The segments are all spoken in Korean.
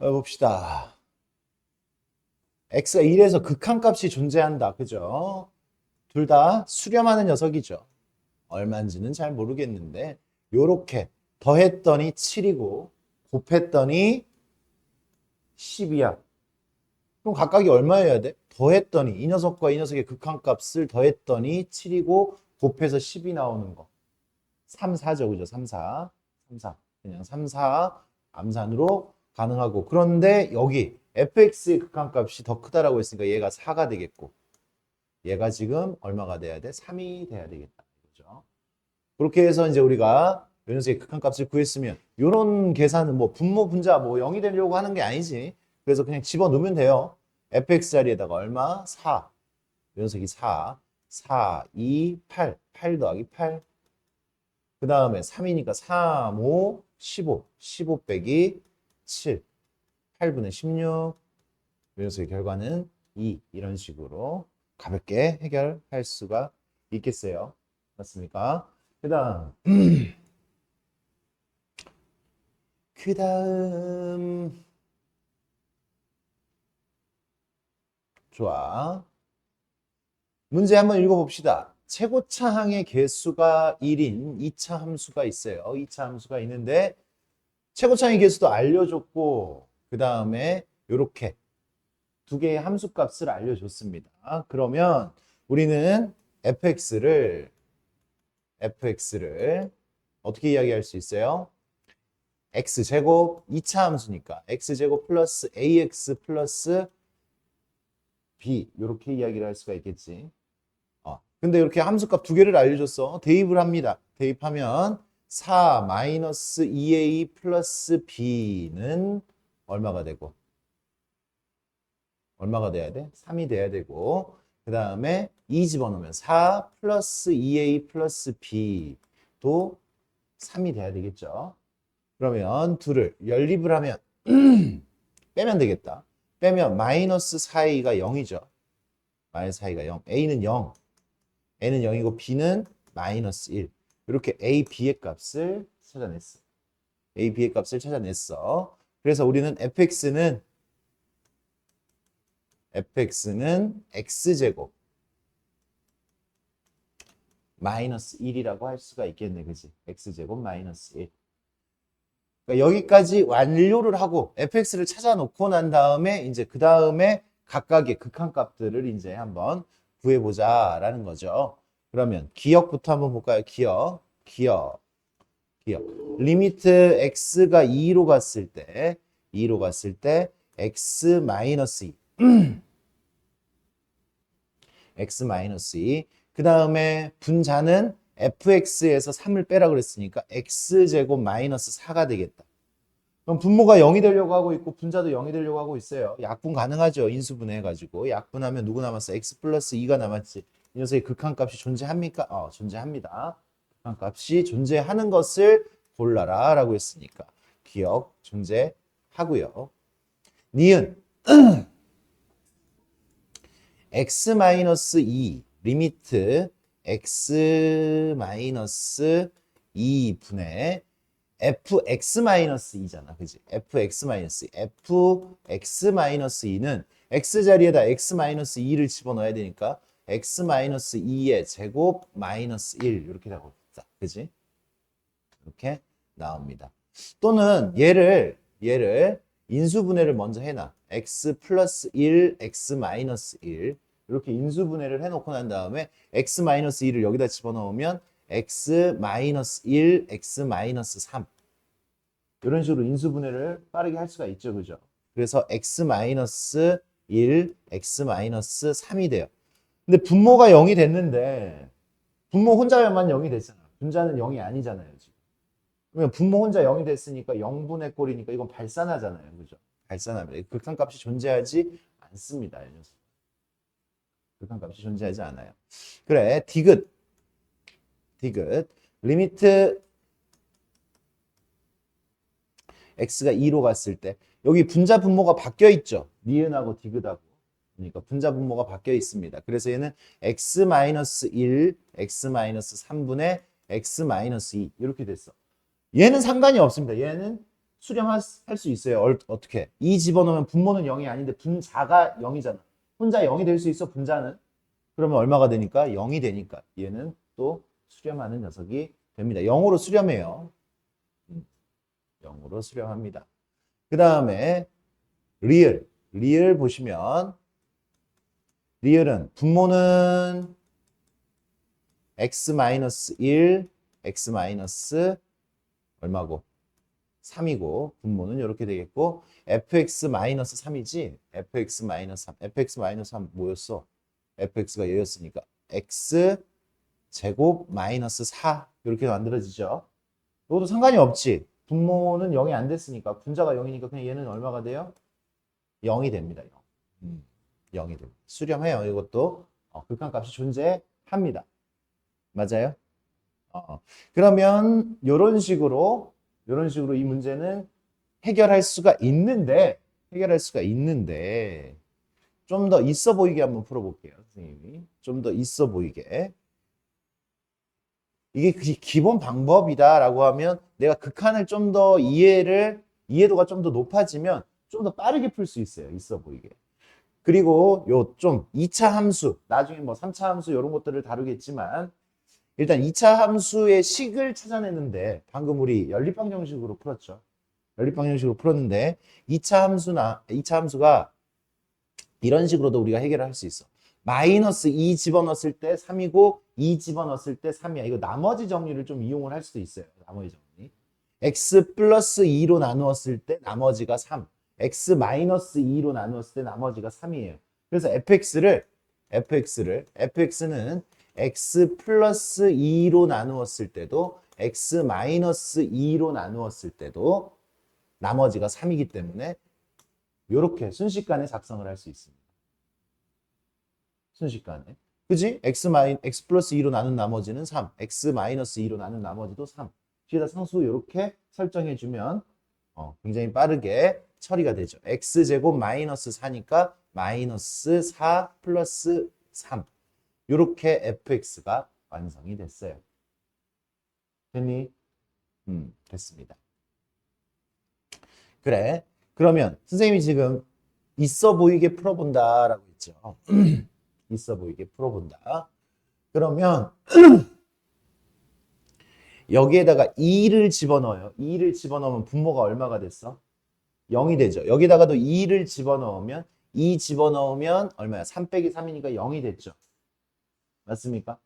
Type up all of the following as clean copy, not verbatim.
봅시다. x가 1에서 극한값이 존재한다. 그죠? 둘 다 수렴하는 녀석이죠. 얼마인지는 잘 모르겠는데 요렇게 더했더니 7이고 곱했더니 10이야. 그럼 각각이 얼마여야 돼? 더했더니 이 녀석과 이 녀석의 극한값을 더했더니 7이고 곱해서 10이 나오는 거. 3, 4죠. 그죠? 3, 4. 3, 4. 그냥 3, 4 암산으로 가능하고. 그런데 여기 fx의 극한값이 더 크다라고 했으니까 얘가 4가 되겠고 얘가 지금 얼마가 돼야 돼? 3이 돼야 되겠다. 그죠? 그렇게 해서 이제 우리가 요 녀석의 극한값을 구했으면 이런 계산은 뭐 분모 분자 뭐 0이 되려고 하는 게 아니지. 그래서 그냥 집어넣으면 돼요. fx 자리에다가 얼마? 4. 요 녀석이 4. 4, 2, 8. 8 더하기 8. 그 다음에 3이니까 3, 5, 15. 15 빼기 7. 8분의 16. 요 녀석의 결과는 2. 이런 식으로 가볍게 해결할 수가 있겠어요. 맞습니까? 그 다음 좋아. 문제 한번 읽어봅시다. 최고차항의 개수가 1인 2차 함수가 있어요. 2차 함수가 있는데 최고차항의 개수도 알려줬고 그 다음에 이렇게 두 개의 함수 값을 알려줬습니다. 그러면 우리는 fx를 어떻게 이야기할 수 있어요? x제곱 2차 함수니까 x제곱 플러스 ax 플러스 b 이렇게 이야기를 할 수가 있겠지. 근데 이렇게 함수값 두 개를 알려줬어. 대입을 합니다. 대입하면 4 마이너스 2a 플러스 b는 얼마가 되고 얼마가 돼야 돼? 3이 돼야 되고 그 다음에 2 집어넣으면 4 플러스 2a 플러스 b도 3이 돼야 되겠죠. 그러면 둘을 연립을 하면 빼면 되겠다. 빼면 마이너스 4a가 0이죠. 마이너스 4a가 0. a는 0. a는 0이고 b는 마이너스 1. 이렇게 a, b의 값을 찾아냈어. a, b의 값을 찾아냈어. 그래서 우리는 fx는 x제곱 마이너스 1이라고 할 수가 있겠네. 그지? x제곱 마이너스 1. 그러니까 여기까지 완료를 하고 fx를 찾아놓고 난 다음에 이제 그 다음에 각각의 극한값들을 이제 한번 구해보자라는 거죠. 그러면 기억부터 한번 볼까요? 기억. 리미트 x가 2로 갔을 때 x 마이너스 2. x 마이너스 2. 그 다음에 분자는 fx에서 3을 빼라 그랬으니까 x제곱 마이너스 4가 되겠다. 그럼 분모가 0이 되려고 하고 있고 분자도 0이 되려고 하고 있어요. 약분 가능하죠. 인수분해해가지고. 약분하면 누구 남았어? x 플러스 2가 남았지. 이 녀석의 극한값이 존재합니까? 존재합니다. 극한값이 존재하는 것을 골라라 라고 했으니까 기억 존재하고요. 니은 x 마이너스 2 리미트 x 마이너스 2분의 fx-2잖아. 그지? fx-2는 x 자리에다 x-2를 집어넣어야 되니까 x-2의 제곱 마이너스 1 이렇게 나오고 있다. 그지? 이렇게 나옵니다. 또는 얘를 인수분해를 먼저 해놔. x 플러스 1, x 마이너스 1 이렇게 인수분해를 해놓고 난 다음에 x 마이너스 2를 여기다 집어넣으면 x 마이너스 1, x 마이너스 3 이런 식으로 인수분해를 빠르게 할 수가 있죠. 그죠? 그래서 x 마이너스 1, x 마이너스 3이 돼요. 근데 분모가 0이 됐는데 분모 혼자만 0이 됐잖아. 분자는 0이 아니잖아요. 지금. 그러면 분모 혼자 0이 됐으니까 0분의 꼴이니까 이건 발산하잖아요. 그죠? 발산합니다. 극한값이 존재하지 않습니다. 이 녀석. 극한값이 존재하지 않아요. 그래, 디귿. 리미트 x가 2로 갔을 때 여기 분자 분모가 바뀌어 있죠. 니은하고 디귿하고. 그러니까 분자 분모가 바뀌어 있습니다. 그래서 얘는 x-1, x-3분의 x-2 이렇게 됐어. 얘는 상관이 없습니다. 얘는 수렴할 수 있어요. 어떻게? 2 집어넣으면 분모는 0이 아닌데 분자가 0이잖아. 혼자 0이 될 수 있어, 분자는. 그러면 얼마가 되니까? 0이 되니까 얘는 또 수렴하는 녀석이 됩니다. 0으로 수렴해요. 0으로 수렴합니다. 그 다음에 리을. 리을 보시면 리을은 분모는 x-1, x- 얼마고? 3이고 분모는 이렇게 되겠고 fx-3이지 fx-3 fx-3 뭐였어? fx가 얘였으니까 x 제곱 마이너스 4 이렇게 만들어지죠. 이것도 상관이 없지. 분모는 0이 안 됐으니까 분자가 0이니까 그냥 얘는 얼마가 돼요? 0이 됩니다. 0. 0이 됩니다. 수렴해요. 이것도 극한값이 존재합니다. 맞아요? 그러면 이런 식으로 이 문제는 해결할 수가 있는데 좀 더 있어 보이게 한번 풀어볼게요. 선생님이 좀 더 있어 보이게. 이게 기본 방법이다라고 하면 내가 극한을 좀 더 이해도가 좀 더 높아지면 좀 더 빠르게 풀 수 있어요. 있어 보이게. 그리고 요 좀 2차 함수, 나중에 뭐 3차 함수 이런 것들을 다루겠지만 일단 2차 함수의 식을 찾아내는데 방금 우리 연립방 정식으로 풀었죠. 연립방 정식으로 풀었는데 2차 함수가 이런 식으로도 우리가 해결을 할 수 있어. 마이너스 2 집어넣었을 때 3이고 2 집어넣었을 때 3이야. 이거 나머지 정리를 좀 이용을 할 수도 있어요. 나머지 정리. x 플러스 2로 나누었을 때 나머지가 3. x 마이너스 2로 나누었을 때 나머지가 3이에요. 그래서 fx는 x 플러스 2로 나누었을 때도 x 마이너스 2로 나누었을 때도 나머지가 3이기 때문에 이렇게 순식간에 작성을 할 수 있습니다. 순식간에. 그지? x 플러스 2로 나눈 나머지는 3. x 마이너스 2로 나눈 나머지도 3. 뒤에다 상수 이렇게 설정해주면 굉장히 빠르게 처리가 되죠. x제곱 마이너스 4니까 마이너스 4 플러스 3. 이렇게 fx가 완성이 됐어요. 됐니? 됐습니다. 그래. 그러면 선생님이 지금 있어 보이게 풀어본다라고 했죠. 있어 보이게 풀어본다. 그러면 여기에다가 2를 집어넣어요. 2를 집어넣으면 분모가 얼마가 됐어? 0이 되죠. 여기다가도 2를 집어넣으면 2 집어넣으면 얼마야? 3 빼기 3이니까 0이 됐죠. 맞습니까?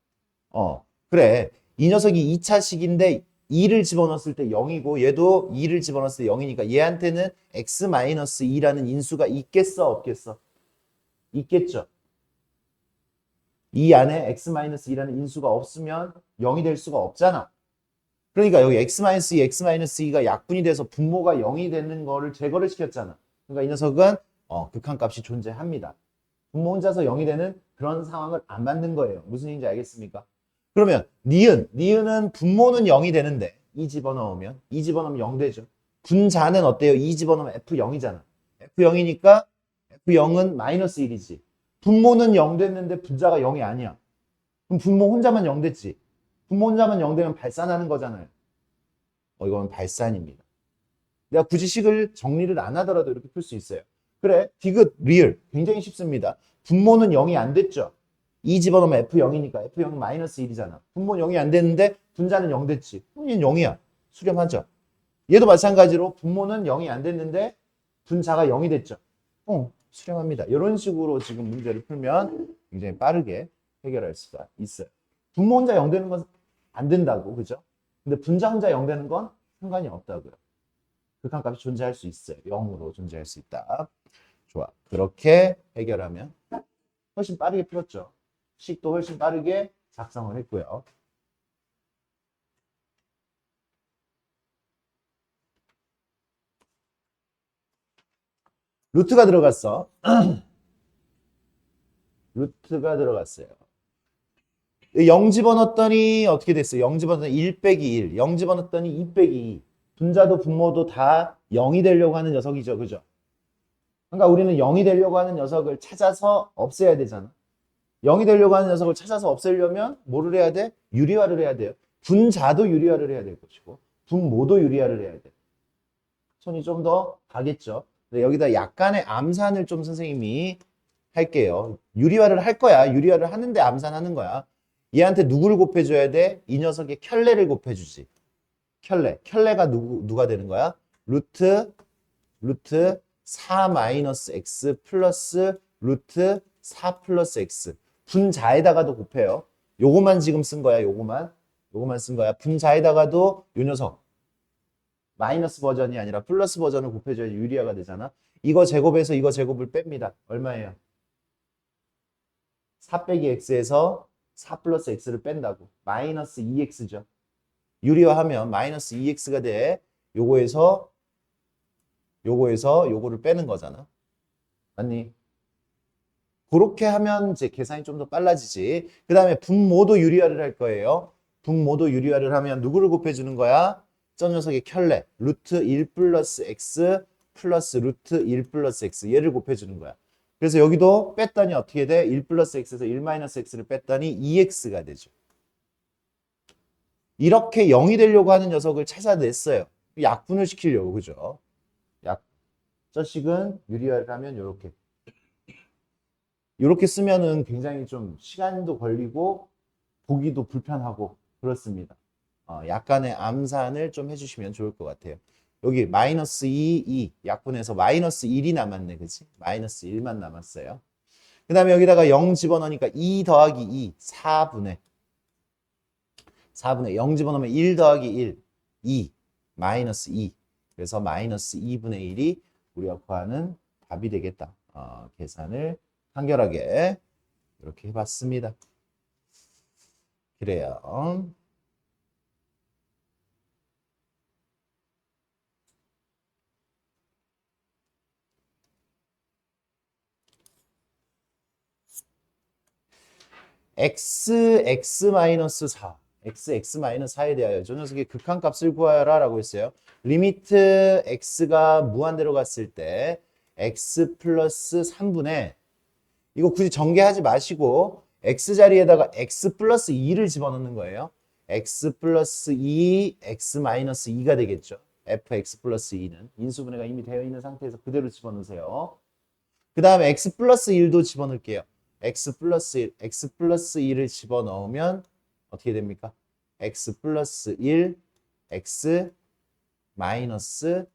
그래. 이 녀석이 2차식인데 2를 집어넣었을 때 0이고 얘도 2를 집어넣었을 때 0이니까 얘한테는 x-2라는 인수가 있겠어? 없겠어? 있겠죠. 이 안에 x-2라는 인수가 없으면 0이 될 수가 없잖아. 그러니까 여기 x-2, x-2가 약분이 돼서 분모가 0이 되는 거를 제거를 시켰잖아. 그러니까 이 녀석은 극한값이 존재합니다. 분모 혼자서 0이 되는 그런 상황을 안 만든 거예요. 무슨 얘기인지 알겠습니까? 그러면 니은은 분모는 0이 되는데 2 집어넣으면 0 되죠. 분자는 어때요? 2 집어넣으면 f0이잖아. f0이니까 f0은 마이너스 1이지. 분모는 0 됐는데 분자가 0이 아니야. 그럼 분모 혼자만 0 됐지. 분모 혼자만 0 되면 발산하는 거잖아요. 이건 발산입니다. 내가 굳이 식을 정리를 안 하더라도 이렇게 풀 수 있어요. 그래, 디귿, 리을 굉장히 쉽습니다. 분모는 0이 안 됐죠. 2 집어넣으면 f0이니까 f0은 마이너스 1이잖아. 분모는 0이 안 됐는데 분자는 0 됐지. 그럼 얘는 0이야. 수렴하죠. 얘도 마찬가지로 분모는 0이 안 됐는데 분자가 0이 됐죠. 수렴합니다. 이런 식으로 지금 문제를 풀면 굉장히 빠르게 해결할 수가 있어요. 분모 혼자 0 되는 건 안 된다고, 그죠? 근데 분자 혼자 0 되는 건 상관이 없다고요. 극한값이 존재할 수 있어요. 0으로 존재할 수 있다. 좋아. 그렇게 해결하면 훨씬 빠르게 풀었죠. 식도 훨씬 빠르게 작성을 했고요. 루트가 들어갔어. 루트가 들어갔어요. 0 집어넣었더니 어떻게 됐어요? 0 집어넣었더니 1 빼기 1. 0 집어넣었더니 2 빼기 2. 분자도 분모도 다 0이 되려고 하는 녀석이죠. 그죠? 그러니까 우리는 0이 되려고 하는 녀석을 찾아서 없애야 되잖아. 0이 되려고 하는 녀석을 찾아서 없애려면 뭐를 해야 돼? 유리화를 해야 돼요. 분자도 유리화를 해야 될 것이고 분모도 유리화를 해야 돼. 손이 좀 더 가겠죠. 근데 여기다 약간의 암산을 좀 선생님이 할게요. 유리화를 할 거야. 유리화를 하는데 암산하는 거야. 얘한테 누구를 곱해줘야 돼? 이 녀석의 켤레를 곱해주지. 켤레. 켤레가 누가 되는 거야? 루트 4 마이너스 x 플러스 루트 4 플러스 x. 분자에다가도 곱해요. 요거만 지금 쓴 거야. 요거만 쓴 거야. 분자에다가도 요 녀석. 마이너스 버전이 아니라 플러스 버전을 곱해줘야지 유리화가 되잖아. 이거 제곱해서 이거 제곱을 뺍니다. 얼마예요? 4 빼기 x에서 4 플러스 x를 뺀다고. 마이너스 2x죠. 유리화하면 마이너스 2x가 돼. 요거에서 요거를 빼는 거잖아. 맞니? 그렇게 하면 이제 계산이 좀 더 빨라지지. 그 다음에 분모도 유리화를 할 거예요. 분모도 유리화를 하면 누구를 곱해주는 거야? 저 녀석의 켤레. 루트 1 플러스 x 플러스 루트 1 플러스 x. 얘를 곱해주는 거야. 그래서 여기도 뺐더니 어떻게 돼? 1 플러스 x에서 1 마이너스 x를 뺐더니 2x가 되죠. 이렇게 0이 되려고 하는 녀석을 찾아냈어요. 약분을 시키려고, 그죠? 저식은 유리화를 하면 이렇게 쓰면은 굉장히 좀 시간도 걸리고 보기도 불편하고 그렇습니다. 약간의 암산을 좀 해주시면 좋을 것 같아요. 여기 마이너스 2 약분해서 마이너스 1이 남았네, 그치? 마이너스 1만 남았어요. 그 다음에 여기다가 0 집어넣으니까 2 더하기 2, 4분의 0 집어넣으면 1 더하기 1, 2, 마이너스 2. 그래서 마이너스 2분의 1이 우리가 구하는 답이 되겠다. 계산을 간결하게 이렇게 해봤습니다. 그래요. x(x-4) x(x-4)에 대하여 저 녀석의 극한값을 구하여라 라고 했어요. 리미트 x가 무한대로 갔을 때 x 플러스 3분의 이거 굳이 전개하지 마시고 x 자리에다가 x 플러스 2를 집어넣는 거예요. x 플러스 2, x 마이너스 2가 되겠죠. fx 플러스 2는 인수분해가 이미 되어 있는 상태에서 그대로 집어넣으세요. 그 다음에 x 플러스 1도 집어넣을게요. x 플러스 1, x 플러스 2를 집어넣으면 어떻게 됩니까? x 플러스 1, x 마이너스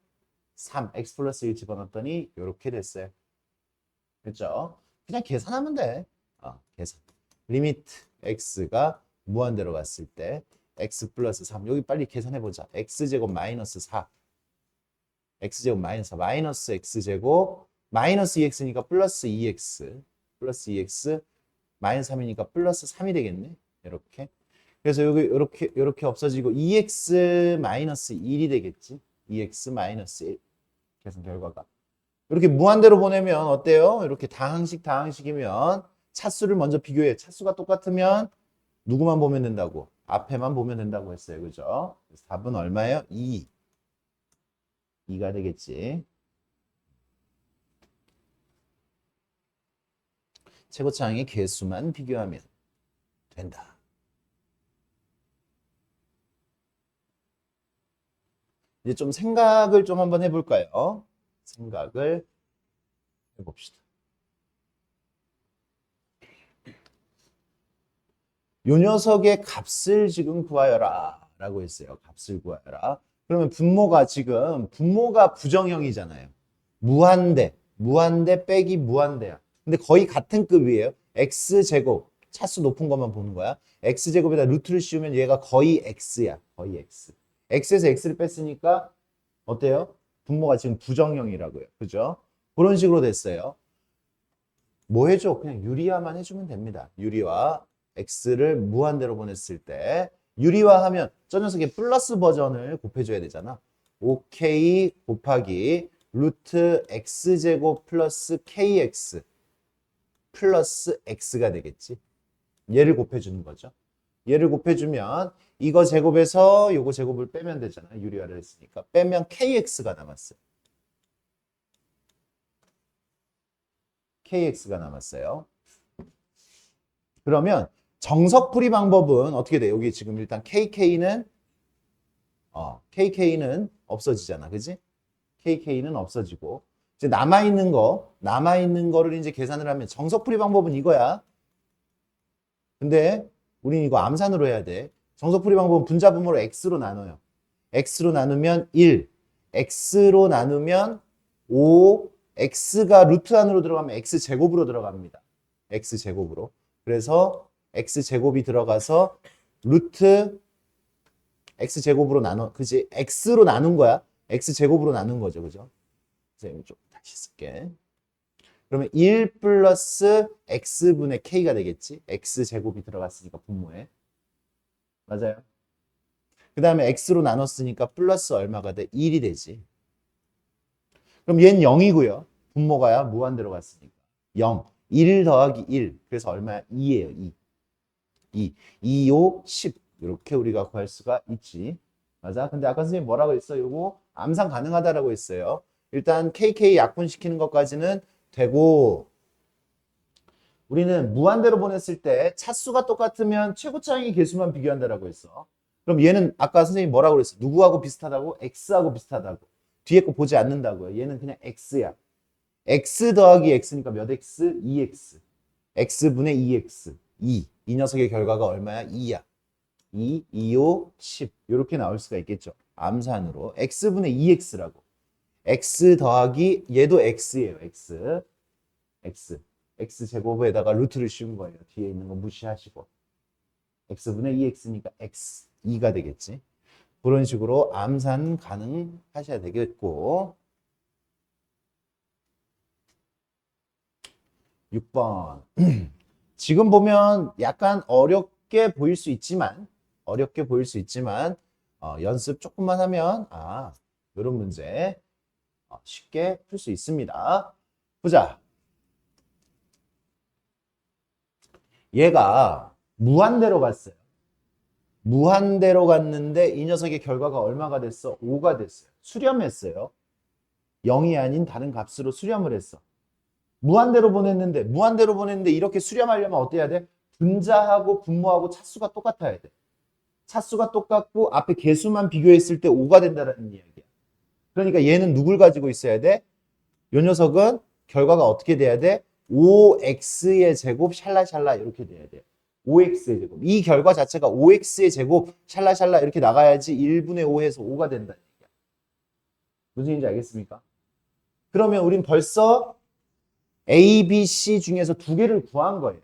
3, x 플러스 1 집어넣었더니 이렇게 됐어요. 그렇죠? 그냥 계산하면 돼. 계산. 리미트 x가 무한대로 갔을 때 x 플러스 3. 여기 빨리 계산해보자. x제곱 마이너스 4. x제곱 마이너스 4. 마이너스 x제곱 마이너스 2x니까 플러스 2x. 플러스 2x 마이너스 3이니까 플러스 3이 되겠네. 이렇게. 그래서 여기 이렇게 없어지고 2x 마이너스 1이 되겠지. 2x 마이너스 1. 계산 결과가. 이렇게 무한대로 보내면 어때요? 이렇게 다항식이면 차수를 먼저 비교해. 차수가 똑같으면 누구만 보면 된다고? 앞에만 보면 된다고 했어요. 그죠? 그래서 답은 얼마예요? 2. 2가 되겠지. 최고차항의 개수만 비교하면 된다. 이제 좀 생각을 좀 한번 해볼까요? 생각을 해봅시다. 요 녀석의 값을 지금 구하여라 라고 했어요. 값을 구하여라. 그러면 분모가 부정형이잖아요. 무한대 빼기 무한대야. 근데 거의 같은 급이에요. x제곱, 차수 높은 것만 보는 거야. x제곱에다 루트를 씌우면 얘가 거의 x야. 거의 x. x에서 x를 뺐으니까 어때요? 분모가 지금 부정형이라고요. 그죠? 그런 식으로 됐어요. 뭐 해줘? 그냥 유리화만 해주면 됩니다. 유리화. x를 무한대로 보냈을 때 유리화하면 저 녀석의 플러스 버전을 곱해줘야 되잖아. 5k 곱하기 루트 x제곱 플러스 kx 플러스 x가 되겠지. 얘를 곱해주는 거죠. 얘를 곱해주면 이거 제곱에서 요거 제곱을 빼면 되잖아. 유리화를 했으니까. 빼면 kx가 남았어요. kx가 남았어요. 그러면 정석풀이 방법은 어떻게 돼? 여기 지금 일단 kk는 없어지잖아. 그지? KK는 없어지고 이제 남아있는 거를 이제 계산을 하면 정석풀이 방법은 이거야. 근데 우린 이거 암산으로 해야 돼. 정석풀이 방법은 분자분모를 x로 나눠요. x로 나누면 1, x로 나누면 5, x가 루트 안으로 들어가면 x제곱으로 들어갑니다. x제곱으로. 그래서 x제곱이 들어가서 루트 x제곱으로 나눠, 그지? x로 나눈 거야. x제곱으로 나눈 거죠. 그죠? 선생님 좀 다시 쓸게. 그러면 1 플러스 x분의 k가 되겠지? x제곱이 들어갔으니까 분모에. 맞아요. 그 다음에 x로 나눴으니까 플러스 얼마가 돼? 1이 되지. 그럼 얘는 0이고요. 분모가야 무한대로 갔으니까. 0. 1 더하기 1. 그래서 얼마야? 2예요. 2. 2, 5, 10. 이렇게 우리가 구할 수가 있지. 맞아? 근데 아까 선생님 뭐라고 했어? 요거 암산 가능하다라고 했어요. 일단 KK 약분시키는 것까지는 되고 우리는 무한대로 보냈을 때 차수가 똑같으면 최고차항의 개수만 비교한다라고 했어. 그럼 얘는 아까 선생님 뭐라고 그랬어? 누구하고 비슷하다고? X하고 비슷하다고. 뒤에 거 보지 않는다고요. 얘는 그냥 X야. X 더하기 X니까 몇 X? 2X. X분의 2X. 2. 이 녀석의 결과가 얼마야? 2야. 2, 2, 5, 10. 이렇게 나올 수가 있겠죠. 암산으로. X분의 2X라고. X 더하기 얘도 X예요. X. X. X제곱에다가 루트를 씌운 거예요. 뒤에 있는 거 무시하시고. X분의 2X니까 X. 2가 되겠지. 그런 식으로 암산 가능하셔야 되겠고. 6번. 지금 보면 약간 어렵게 보일 수 있지만 연습 조금만 하면 이런 문제 쉽게 풀 수 있습니다. 보자. 얘가 무한대로 갔어요. 무한대로 갔는데 이 녀석의 결과가 얼마가 됐어? 5가 됐어요. 수렴했어요. 0이 아닌 다른 값으로 수렴을 했어. 무한대로 보냈는데 이렇게 수렴하려면 어때야 돼? 분자하고 분모하고 차수가 똑같아야 돼. 차수가 똑같고 앞에 개수만 비교했을 때 5가 된다는 이야기야. 그러니까 얘는 누굴 가지고 있어야 돼? 이 녀석은 결과가 어떻게 돼야 돼? 5x의 제곱 샬라샬라 이렇게 돼야 돼. 5x의 제곱. 이 결과 자체가 5x의 제곱 샬라샬라 이렇게 나가야지 1분의 5에서 5가 된다는 얘기야. 무슨 얘기인지 알겠습니까? 그러면 우린 벌써 A, B, C 중에서 두 개를 구한 거예요.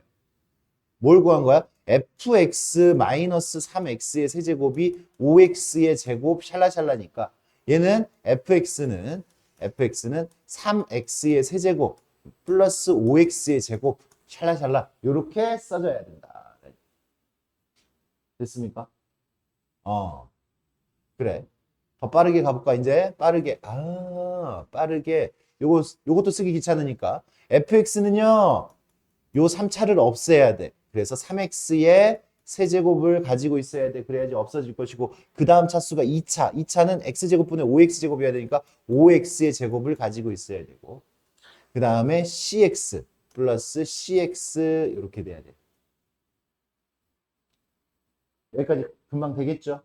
뭘 구한 거야? fx-3x의 세제곱이 5x의 제곱 샬라샬라니까 얘는 fx는 3x의 세제곱 플러스 5x의 제곱 샬라샬라 이렇게 써줘야 된다. 됐습니까? 그래. 더 빠르게 가볼까 이제? 빠르게. 빠르게. 요것도 쓰기 귀찮으니까. fx는요. 요 3차를 없애야 돼. 그래서 3x의 세제곱을 가지고 있어야 돼. 그래야지 없어질 것이고 그 다음 차수가 2차. 2차는 x제곱분의 5x제곱이어야 되니까 5x의 제곱을 가지고 있어야 되고 그 다음에 cx 플러스 cx 이렇게 돼야 돼. 여기까지 금방 되겠죠?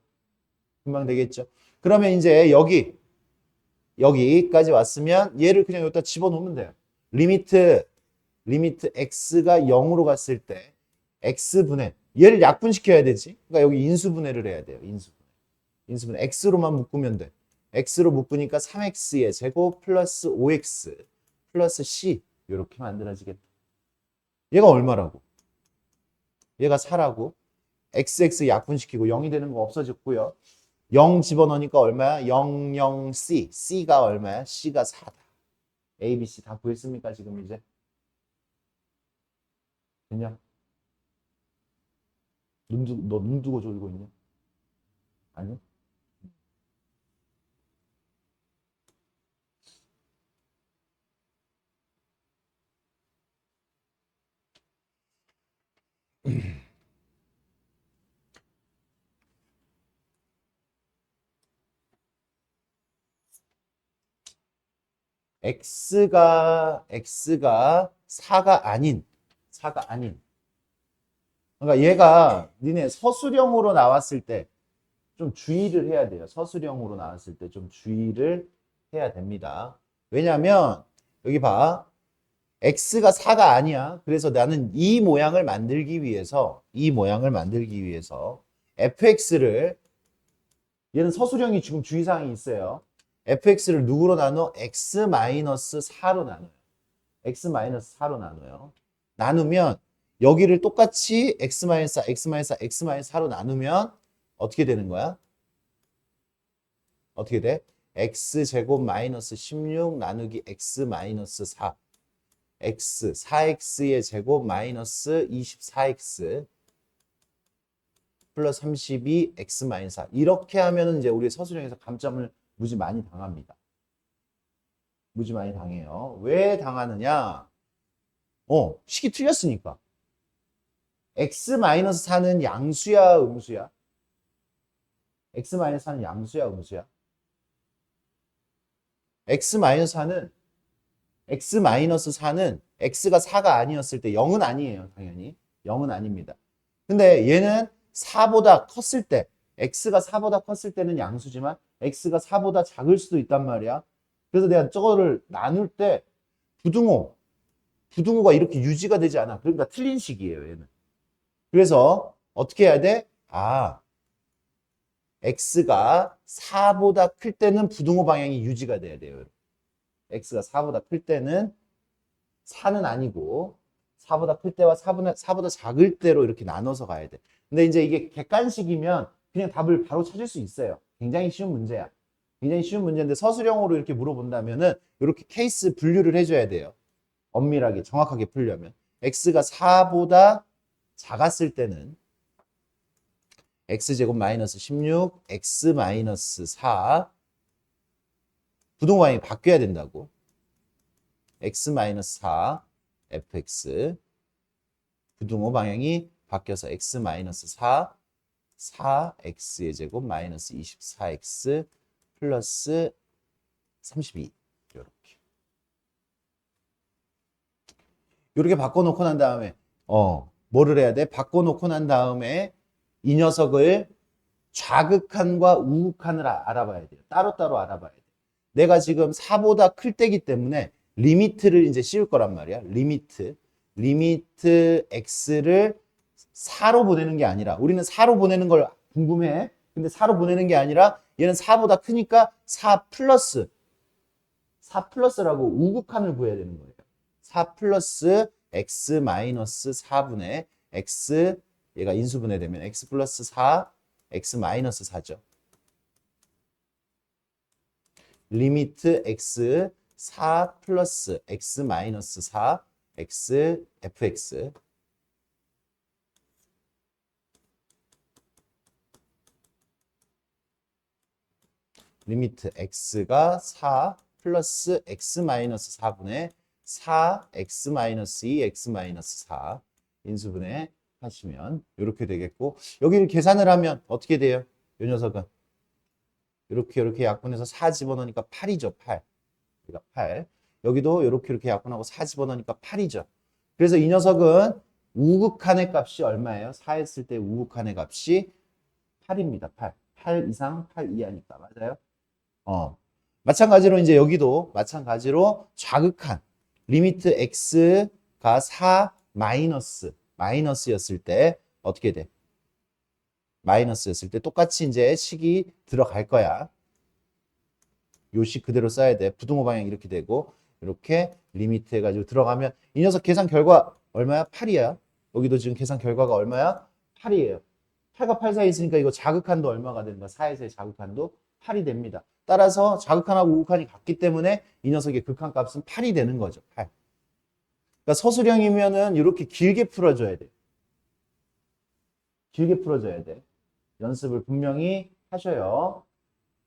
금방 되겠죠? 그러면 이제 여기까지 왔으면 얘를 그냥 여기다 집어넣으면 돼요. 리미트 x가 0으로 갔을 때 x분의 얘를 약분시켜야 되지. 그러니까 여기 인수분해를 해야 돼요. 인수분해. x로만 묶으면 돼. x로 묶으니까 3x의 제곱 플러스 5x 플러스 c 이렇게 만들어지겠다. 얘가 얼마라고? 얘가 4라고. xx 약분시키고 0이 되는 거 없어졌고요. 0 집어넣으니까 얼마야? 0, 0, c. c가 얼마야? c가 4다. a, b, c 다 구했습니까? 지금 이제? 됐냐? 너 눈 두고 졸고 있냐? 아니요? x가 4가 아닌. 그러니까 얘가 니네 서술형으로 나왔을 때 좀 주의를 해야 돼요. 서술형으로 나왔을 때 좀 주의를 해야 됩니다. 왜냐하면 여기 봐. x가 4가 아니야. 그래서 나는 이 모양을 만들기 위해서 fx를 얘는 서술형이 지금 주의사항이 있어요. fx를 누구로 나눠? x-4로 나눠요. x-4로 나눠요. 나누면 여기를 똑같이 x-4, x-4, x-4로 나누면 어떻게 되는 거야? 어떻게 돼? x제곱 마이너스 16 나누기 x-4 x, 4x의 제곱 마이너스 24x 플러스 32 x 마이너스 4 이렇게 하면은 이제 우리 서술형에서 감점을 무지 많이 당합니다. 무지 많이 당해요. 왜 당하느냐? 식이 틀렸으니까. x 마이너스 4는 양수야, 음수야? x 마이너스 4는 양수야, 음수야? x 마이너스 4는 x가 4가 아니었을 때 0은 아니에요. 당연히. 0은 아닙니다. 근데 얘는 4보다 컸을 때 x가 4보다 컸을 때는 양수지만 x가 4보다 작을 수도 있단 말이야. 그래서 내가 저거를 나눌 때 부등호가 이렇게 유지가 되지 않아. 그러니까 틀린 식이에요. 얘는. 그래서 어떻게 해야 돼? x가 4보다 클 때는 부등호 방향이 유지가 돼야 돼요. x가 4보다 클 때는 4는 아니고 4보다 클 때와 4보다 작을 때로 이렇게 나눠서 가야 돼. 근데 이제 이게 객관식이면 그냥 답을 바로 찾을 수 있어요. 굉장히 쉬운 문제야. 굉장히 쉬운 문제인데 서술형으로 이렇게 물어본다면은 이렇게 케이스 분류를 해줘야 돼요. 엄밀하게 정확하게 풀려면 x가 4보다 작았을 때는 x제곱 마이너스 16 x 마이너스 4 부등호 방향이 바뀌어야 된다고. x-4 fx 부등호 방향이 바뀌어서 x-4 4x의 제곱 마이너스 24x 플러스 32 이렇게 바꿔놓고 난 다음에 뭐를 해야 돼? 바꿔놓고 난 다음에 이 녀석을 좌극한과 우극한을 알아봐야 돼요. 따로따로 알아봐야 돼요. 내가 지금 4보다 클 때기 때문에 리미트를 이제 씌울 거란 말이야. 리미트 x를 4로 보내는 게 아니라 우리는 4로 보내는 걸 궁금해. 근데 4로 보내는 게 아니라 얘는 4보다 크니까 4 플러스라고 우극한을 구해야 되는 거예요. 4 플러스 x 마이너스 4분의 x 얘가 인수분해 되면 x 플러스 4 x 마이너스 4죠. 리미트 x 4 플러스 x 마이너스 4 x fx 리미트 x가 4 플러스 x 마이너스 4분의 4 x 마이너스 2 x 마이너스 4 인수분해 하시면 이렇게 되겠고 여기를 계산을 하면 어떻게 돼요? 이 녀석은 이렇게 약분해서 4 집어넣으니까 8이죠. 8. 그러니까 8. 여기도 이렇게 약분하고 4 집어넣으니까 8이죠. 그래서 이 녀석은 우극한의 값이 얼마예요? 4 했을 때 우극한의 값이 8입니다. 8. 8 이상 8 이하니까. 맞아요? 마찬가지로 이제 여기도 마찬가지로 좌극한 리미트 x가 4 마이너스였을 때 어떻게 돼? 마이너스였을 때 똑같이 이제 식이 들어갈 거야. 요 식 그대로 써야 돼. 부등호 방향 이렇게 되고 이렇게 리미트 해가지고 들어가면 이 녀석 계산 결과 얼마야? 8이야. 여기도 지금 계산 결과가 얼마야? 8이에요. 8과 8 사이에 있으니까 이거 자극한도 얼마가 되는 거야? 4에서의 자극한도 8이 됩니다. 따라서 자극한하고 우극한이 같기 때문에 이 녀석의 극한값은 8이 되는 거죠. 8. 그러니까 서술형이면은 이렇게 길게 풀어줘야 돼. 길게 풀어줘야 돼. 연습을 분명히 하셔요.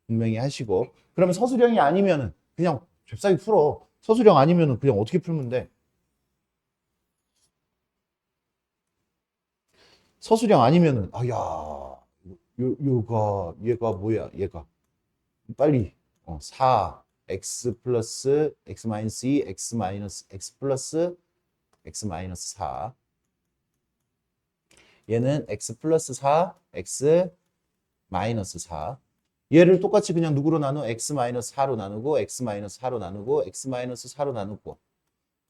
분명히 하시고. 그러면 서술형이 아니면은 그냥 잽싸게 풀어. 서술형 아니면은 그냥 어떻게 풀면 돼? 서술형 아니면은 얘가 뭐야? 얘가 빨리 4 x 플러스 x 마이너스 2 x 마이너스 x 플러스 x 마이너스 4 얘는 x 플러스 4 x 마이너스 4 얘를 똑같이 그냥 누구로 나누? x-4로 나누고 x-4로 나누고 x-4로 나누고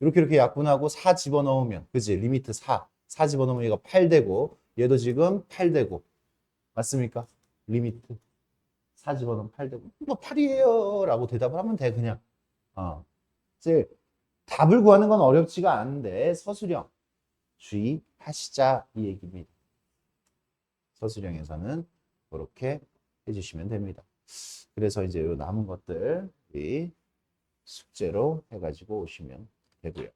이렇게 약분하고 4 집어넣으면 그지? 리미트 4 집어넣으면 얘가 8 되고 얘도 지금 8 되고 맞습니까? 리미트 4 집어넣으면 8 되고 뭐 8이에요 라고 대답을 하면 돼 그냥. 이제 답을 구하는 건 어렵지가 않은데 서술형 주의하시자 이 얘기입니다. 서술형에서는 그렇게 해주시면 됩니다. 그래서 이제 요 남은 것들 우리 숙제로 해가지고 오시면 되고요.